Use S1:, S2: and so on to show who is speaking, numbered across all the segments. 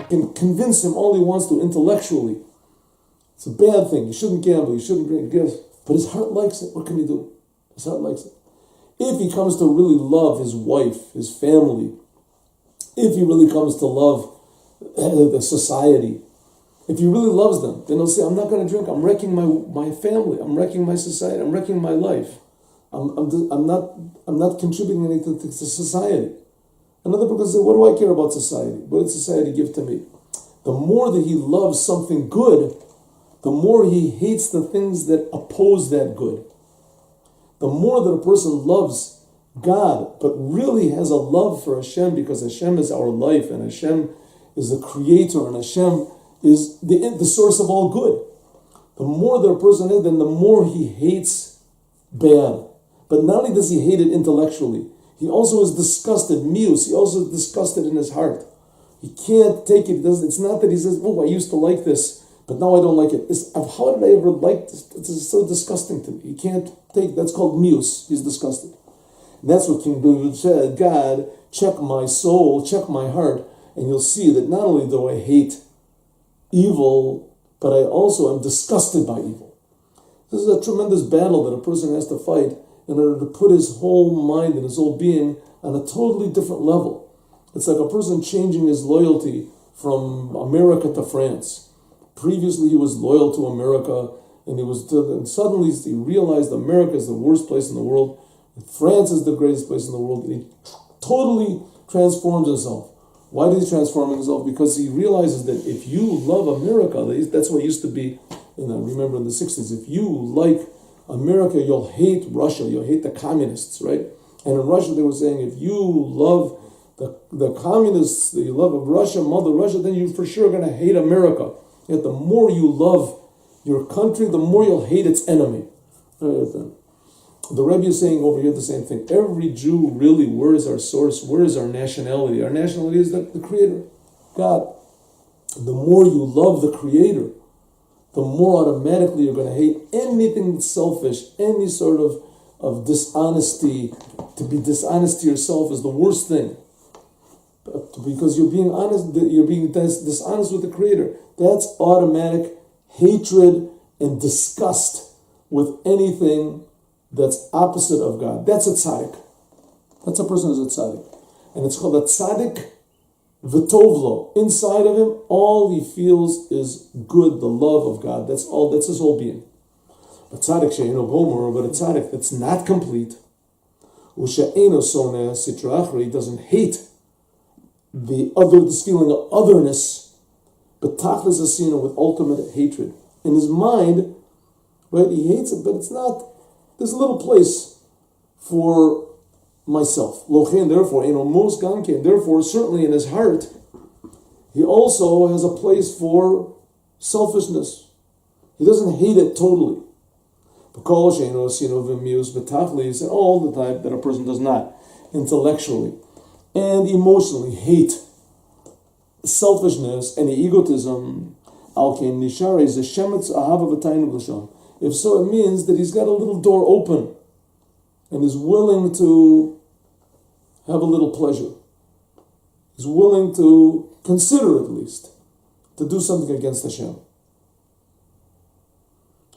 S1: can convince him all he wants to intellectually. It's a bad thing. You shouldn't gamble. You shouldn't drink. But his heart likes it. What can he do? His heart likes it. If he comes to really love his wife, his family, if he really comes to love the society, if he really loves them, then he'll say, I'm not going to drink. I'm wrecking my family. I'm wrecking my society. I'm wrecking my life. I'm not contributing anything to society. Another person says, what do I care about society? What did society give to me? The more that he loves something good, the more he hates the things that oppose that good. The more that a person loves God, but really has a love for Hashem, because Hashem is our life, and Hashem is the creator, and Hashem is the source of all good. The more that a person is, then the more he hates bad. But not only does he hate it intellectually, he also is disgusted, mius, he also is disgusted in his heart. He can't take it. It's not that he says, oh, I used to like this, but now I don't like it. How did I ever like this? It's so disgusting to me. He can't take, that's called mius. He's disgusted. And that's what King David said, God, check my soul, check my heart, and you'll see that not only do I hate evil, but I also am disgusted by evil. This is a tremendous battle that a person has to fight in order to put his whole mind and his whole being on a totally different level. It's like a person changing his loyalty from America to France. Previously, he was loyal to America, and suddenly he realized America is the worst place in the world, and France is the greatest place in the world, and he totally transforms himself. Why did he transform himself? Because he realizes that if you love America, that's what it used to be, remember in the 60s, if you like America, you'll hate Russia, you'll hate the communists, right? And in Russia, they were saying, if you love the communists, you love Russia, Mother Russia, then you're for sure going to hate America. Yet the more you love your country, the more you'll hate its enemy. The Rabbi is saying over here the same thing. Every Jew really, where is our source? Where is our nationality? Our nationality is the Creator, God. The more you love the Creator, the more automatically you're going to hate anything that's selfish, any sort of dishonesty. To be dishonest to yourself is the worst thing. Because you're being honest, you're being dishonest with the Creator. That's automatic hatred and disgust with anything that's opposite of God. That's a tzaddik. That's a person who's a tzaddik. And it's called a tzaddik v'tovlo. Inside of him, all he feels is good, the love of God. That's his whole being. A tzaddik she'eno gomer, but a tzaddik that's not complete, u'she'eno soneh sitra achra, he doesn't hate this feeling of otherness, but tachlis asina, with ultimate hatred. In his mind, right, he hates it, but it's not, there's a little place for myself. Lochen, therefore, mos gamken, therefore, certainly in his heart, he also has a place for selfishness. He doesn't hate it totally. And all the time that a person does not intellectually and emotionally hate selfishness and egotism. If so, it means that he's got a little door open and is willing to have a little pleasure. He's willing to consider, at least, to do something against Hashem.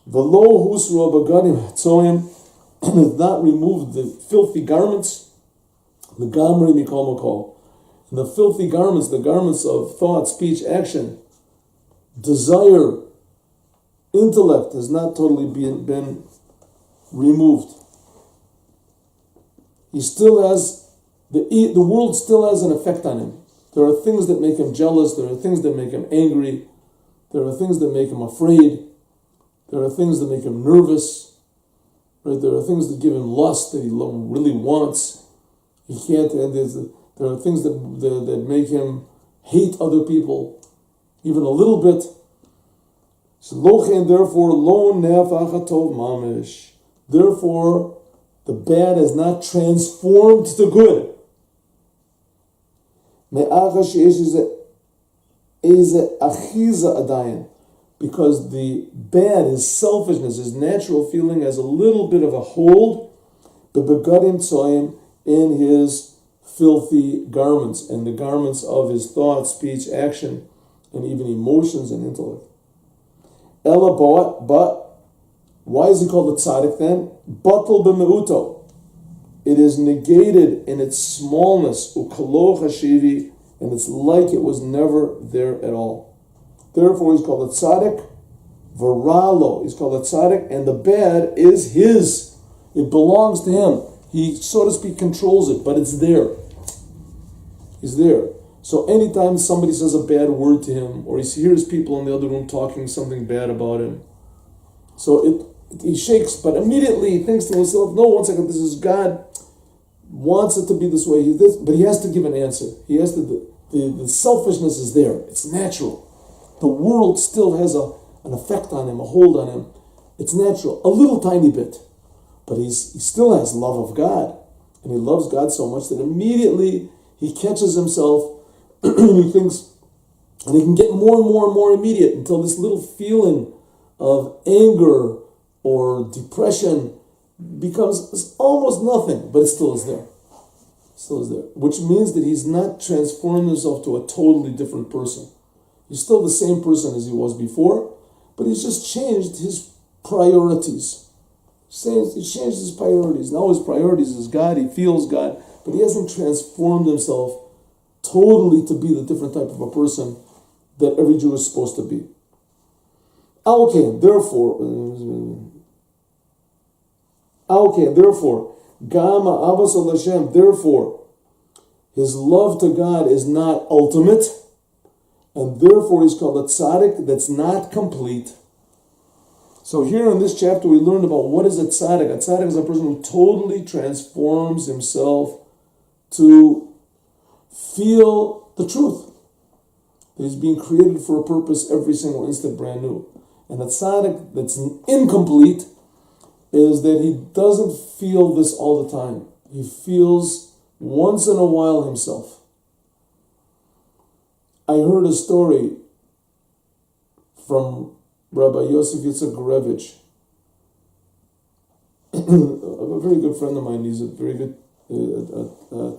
S1: V'lo husra b'gadim hatzoyim, has not removed the filthy garments. The gamri mikol makol, and the filthy garments, the garments of thought, speech, action, desire, intellect has not totally been removed. He still has, the world still has an effect on him. There are things that make him jealous, there are things that make him angry, there are things that make him afraid, there are things that make him nervous, right? There are things that give him lust that he really wants. He can't, and there are things that make him hate other people, even a little bit. So, and therefore, lo nefach hatov mamish. Therefore, the bad has not transformed to good. Because the bad, his selfishness, his natural feeling has a little bit of a hold, but begadim tzoyim, in his filthy garments, and the garments of his thought, speech, action and even emotions and intellect. Ella but why is he called a tzaddik then? Batal b'meuto. It is negated in its smallness, ukalo chashivi, and it's like it was never there at all. Therefore, he's called a tzaddik. Varalo, he's called a tzaddik, and the bad is his. It belongs to him. He, so to speak, controls it, but it's there. He's there. So anytime somebody says a bad word to him, or he hears people in the other room talking something bad about him, so he shakes, but immediately he thinks to himself, no, one second, this is God wants it to be this way, but he has to give an answer. He has to, the selfishness is there. It's natural. The world still has an effect on him, a hold on him. It's natural, a little tiny bit. But he still has love of God. And he loves God so much that immediately he catches himself and he thinks, and he can get more and more and more immediate until this little feeling of anger or depression becomes almost nothing, but it still is there. Still is there. Which means that he's not transformed himself to a totally different person. He's still the same person as he was before, but he's just changed his priorities. He changed his priorities. Now his priorities is God, he feels God, but he hasn't transformed himself totally to be the different type of a person that every Jew is supposed to be. Therefore, Gama Abbas al Hashem, therefore, his love to God is not ultimate, and therefore he's called a tzaddik that's not complete. So here in this chapter we learned about what is a tzaddik. A tzaddik is a person who totally transforms himself to feel the truth. That he's being created for a purpose every single instant brand new. And a tzaddik that's incomplete is that he doesn't feel this all the time. He feels once in a while himself. I heard a story from Rabbi Yosef Yitzhak Gorevich, a very good friend of mine. He's a very good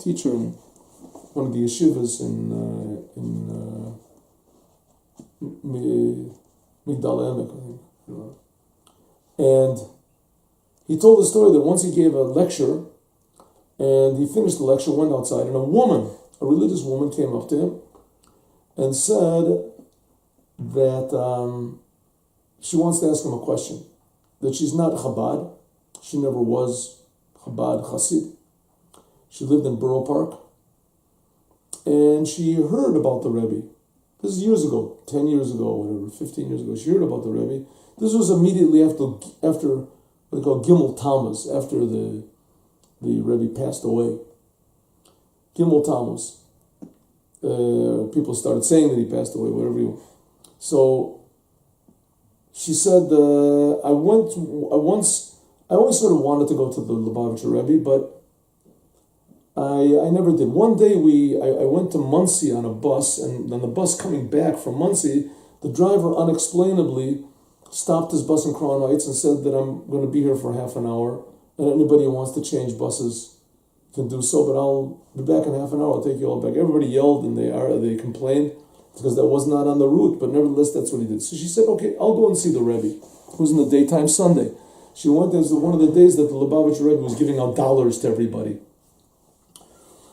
S1: teacher in one of the yeshivas in Migdal Emek, I think. And he told a story that once he gave a lecture, and he finished the lecture, went outside, and a religious woman came up to him and said that she wants to ask him a question, that she's not Chabad, she never was Chabad Chassid. She lived in Borough Park, and she heard about the Rebbe. This is years ago, 10 years ago, whatever, 15 years ago. She heard about the Rebbe. This was immediately after what they call Gimel Tammuz, after the Rebbe passed away. Gimel Tammuz. People started saying that he passed away, whatever. So she said, I always sort of wanted to go to the Lubavitcher Rebbe, but I never did. One day I went to Muncie on a bus, and on the bus coming back from Muncie, the driver unexplainably stopped his bus in Crown Heights and said that I'm going to be here for half an hour, and anybody who wants to change buses can do so, but I'll be back in half an hour, I'll take you all back. Everybody yelled and they complained because that was not on the route, but nevertheless that's what he did. So she said, okay, I'll go and see the Rebbe. It was in the daytime Sunday. She went, it was one of the days that the Lubavitcher Rebbe was giving out dollars to everybody.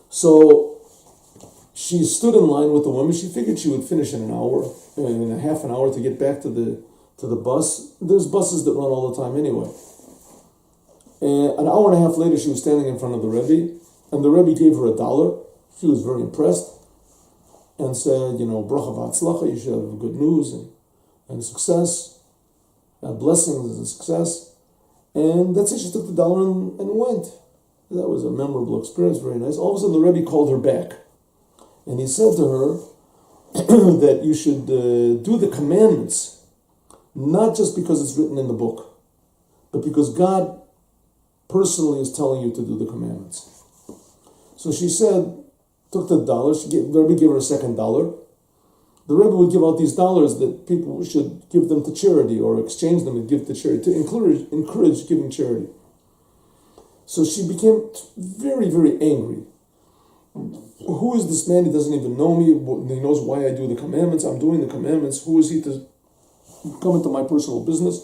S1: So she stood in line with the women. She figured she would finish in a half an hour to get back to the bus. There's buses that run all the time anyway. And an hour and a half later, she was standing in front of the Rebbe, and the Rebbe gave her $1. She was very impressed and said, bracha v'atzlacha, you should have good news and success, and blessings and success. And that's it. She took the $1 and went. That was a memorable experience, very nice. All of a sudden, the Rebbe called her back. And he said to her that you should do the commandments, not just because it's written in the book, but because God personally is telling you to do the commandments. So she said, took the $1, the Rebbe gave her a second $1. The Rebbe would give out these dollars that people should give them to charity or exchange them and give to charity, to encourage giving charity. So she became very, very angry. who is this man? He doesn't even know me. He knows why I do the commandments. I'm doing the commandments. Who is he to come into my personal business?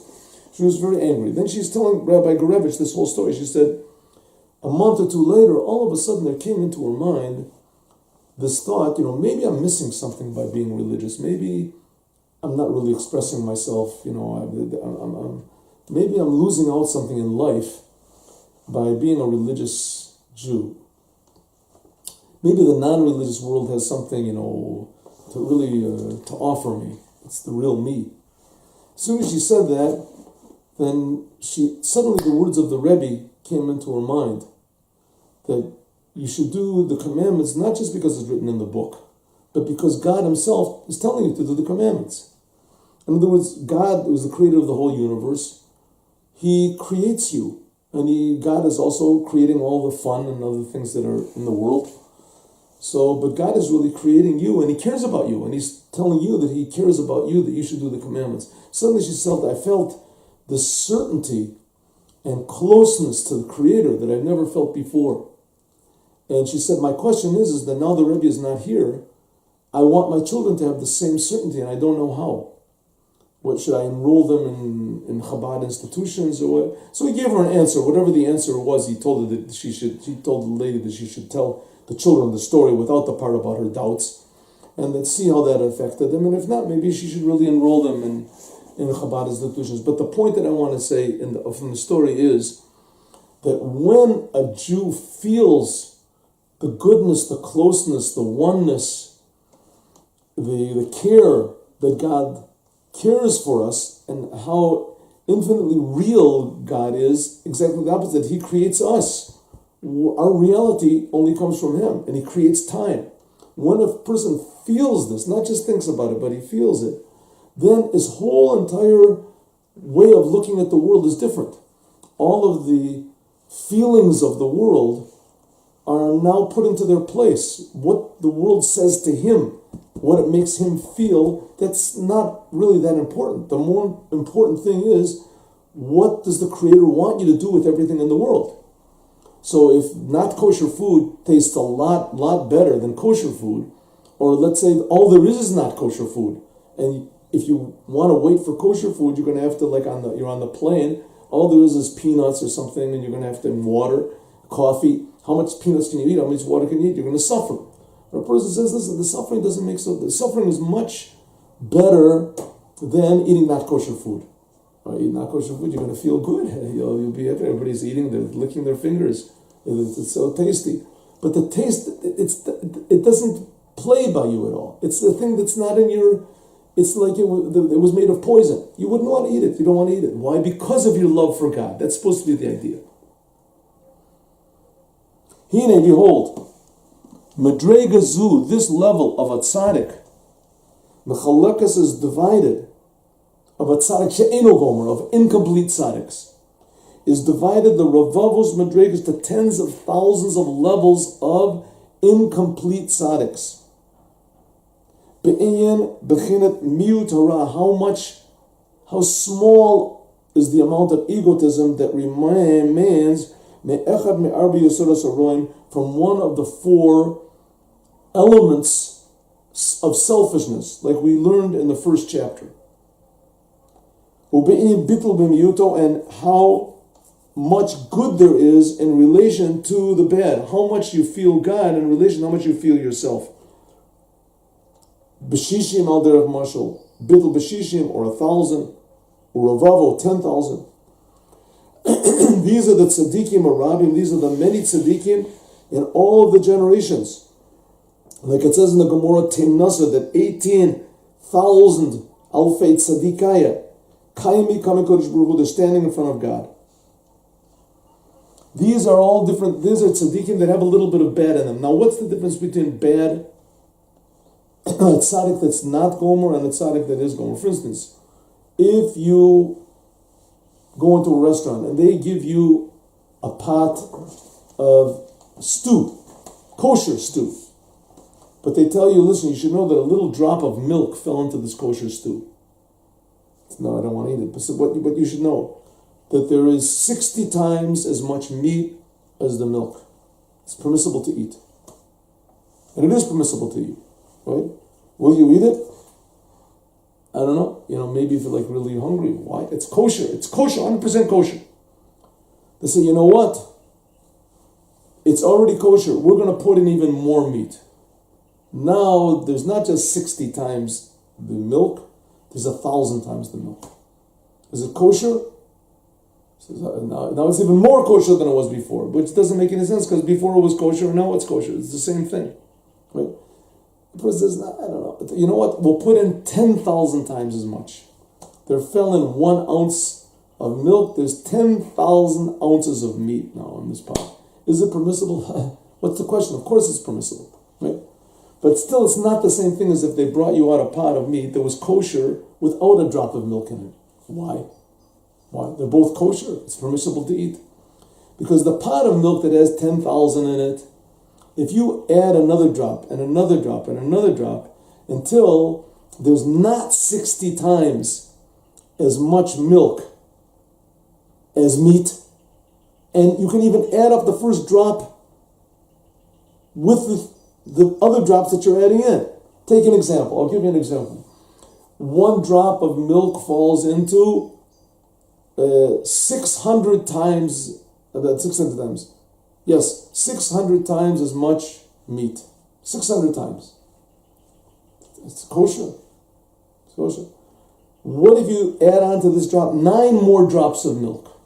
S1: She was very angry. Then she's telling Rabbi Gorevich this whole story. She said, a month or two later, all of a sudden there came into her mind this thought, maybe I'm missing something by being religious. Maybe I'm not really expressing myself, maybe I'm losing out something in life by being a religious Jew. Maybe the non-religious world has something, to really to offer me. It's the real me. As soon as she said that, then suddenly the words of the Rebbe came into her mind, that you should do the commandments not just because it's written in the book, but because God himself is telling you to do the commandments. In other words, God, who is the creator of the whole universe, he creates you. And God is also creating all the fun and other things that are in the world. But God is really creating you, and he cares about you, and he's telling you that he cares about you, that you should do the commandments. Suddenly I felt this certainty and closeness to the Creator that I've never felt before. And she said, my question is that now the Rebbe is not here, I want my children to have the same certainty, and I don't know how. What, should I enroll them in Chabad institutions or what? So he gave her an answer. Whatever the answer was, he told her that he told the lady that she should tell the children the story without the part about her doubts, and let's see how that affected them. And if not, maybe she should really enroll them in Chabad institutions. But the point that I want to say from the story is that when a Jew feels the goodness, the closeness, the oneness, the care that God cares for us, and how infinitely real God is, exactly the opposite. He creates us. Our reality only comes from him, and he creates time. When a person feels this, not just thinks about it, but he feels it, then his whole entire way of looking at the world is different. All of the feelings of the world are now put into their place. What the world says to him, what it makes him feel, that's not really that important. The more important thing is, what does the Creator want you to do with everything in the world? So if not kosher food tastes a lot better than kosher food, or let's say all there is not kosher food, and if you want to wait for kosher food, you're going to have to, you're on the plane, all there is peanuts or something, and you're going to have to have water, coffee. How much peanuts can you eat? How much water can you eat? You're going to suffer. Or a person says, listen, the suffering doesn't make the suffering is much better than eating not kosher food. Eat not kosher food, you're going to feel good. You'll be happy. Everybody's eating, they're licking their fingers. It's so tasty. But the taste, it doesn't play by you at all. It's the thing that's not in your, it's like it was made of poison. You wouldn't want to eat it. You don't want to eat it. Why? Because of your love for God. That's supposed to be the idea. Hine, behold, Madrega Zu, this level of a tzaddik, Mechalekas is divided, of a tzaddik she'eno gomer, of incomplete tzaddiks, is divided the Ravavos Madregas to tens of thousands of levels of incomplete tzaddiks. Be'inyan bechinet miut hara, how small is the amount of egotism that remains me'echad me'arbi yosoros haroim, from one of the four elements of selfishness, like we learned in the first chapter. Ube'inyan bittul b'miyuto, and how much good there is in relation to the bad. How much you feel God in relation to how much you feel yourself. B'shishim al derech mashal, bittul b'shishim, or 1,000, or ravavo, 10,000. These are the tzaddikim or rabbim, these are the many tzaddikim in all of the generations. Like it says in the Gemara Timnasa that 18,000 alfei tzaddikaya, kaimi kamikodesh baruch hu, they're standing in front of God. These are all different, these are tzaddikim that have a little bit of bad in them. Now what's the difference between bad, a tzaddik that's not gomer, and a tzaddik that is gomer? For instance, if you go into a restaurant and they give you a pot of stew, kosher stew, but they tell you, listen, you should know that a little drop of milk fell into this kosher stew. No, I don't want to eat it. But you should know that there is 60 times as much meat as the milk. It's permissible to eat. And it is permissible to eat, right? Will you eat it? I don't know. Maybe if you're like really hungry. Why? It's kosher. It's kosher, 100% kosher. They say, you know what? It's already kosher. We're going to put in even more meat. Now, there's not just 60 times the milk. There's 1,000 times the milk. Is it kosher? Now it's even more kosher than it was before, which doesn't make any sense because before it was kosher and now it's kosher. It's the same thing, right? The person says, I don't know. You know what? We'll put in 10,000 times as much. They're filling 1 ounce of milk. There's 10,000 ounces of meat now in this pot. Is it permissible? What's the question? Of course it's permissible, right? But still, it's not the same thing as if they brought you out a pot of meat that was kosher without a drop of milk in it. Why? Why? They're both kosher. It's permissible to eat. Because the pot of milk that has 10,000 in it, if you add another drop and another drop and another drop until there's not 60 times as much milk as meat, and you can even add up the first drop with the other drops that you're adding in. Take an example. I'll give you an example. 1 drop of milk falls into 600 times, 600 times. Yes, 600 times as much meat. 600 times. It's kosher. It's kosher. What if you add on to this drop 9 more drops of milk?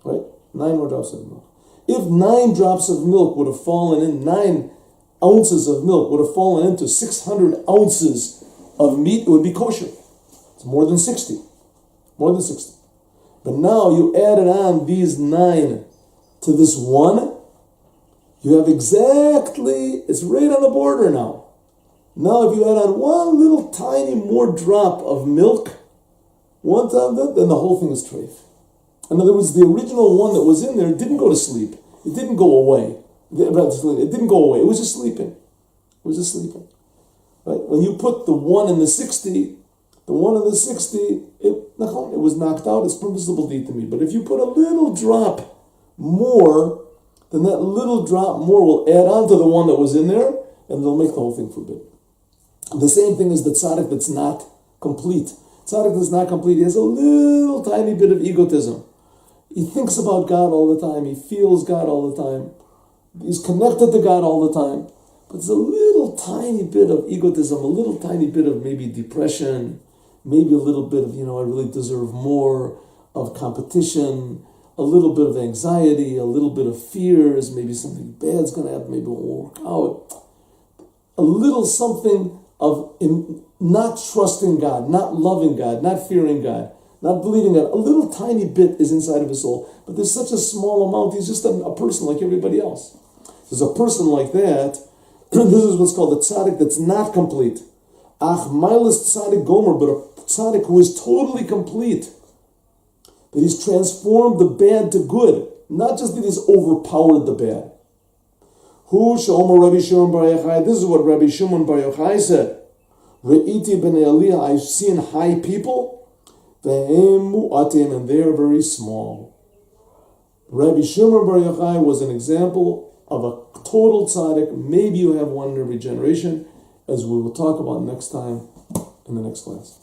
S1: Right? 9 more drops of milk. If 9 drops of milk would have fallen in, 9 ounces of milk would have fallen into 600 ounces of meat, it would be kosher. It's more than 60. More than 60. But now you added on these 9 to this 1, you have exactly, it's right on the border now. Now if you add on 1 little tiny more drop of milk, one time, then the whole thing is treif. In other words, the original one that was in there didn't go to sleep. It didn't go away. It didn't go away. It was just sleeping. It was just sleeping. Right? When you put the 1 in the 60, the 1 in the 60, it was knocked out. It's permissible to eat the meat. But if you put a little drop more, then that little drop more will add on to the one that was in there, and it'll make the whole thing forbidden. The same thing is the tzaddik that's not complete. Tzaddik that's not complete, he has a little tiny bit of egotism. He thinks about God all the time. He feels God all the time. He's connected to God all the time. But there's a little tiny bit of egotism, a little tiny bit of maybe depression, maybe a little bit of, I really deserve more, of competition, a little bit of anxiety, a little bit of fears, maybe something bad's going to happen, maybe it won't work out. A little something of not trusting God, not loving God, not fearing God, not believing God. A little tiny bit is inside of his soul, but there's such a small amount. He's just a person like everybody else. There's a person like that. This is what's called a tzaddik that's not complete. Ach milas tzaddik gomer, but a tzaddik who is totally complete. That he's transformed the bad to good. Not just that he's overpowered the bad. Hu she'omer Rabbi Shimon bar Yochai. This is what Rabbi Shimon bar Yochai said. Re'iti b'nei Aliyah, I've seen high people, ve'hem mu'atim, and they are very small. Rabbi Shimon bar Yochai was an example of a total tzaddik. Maybe you have one in every generation, as we will talk about next time in the next class.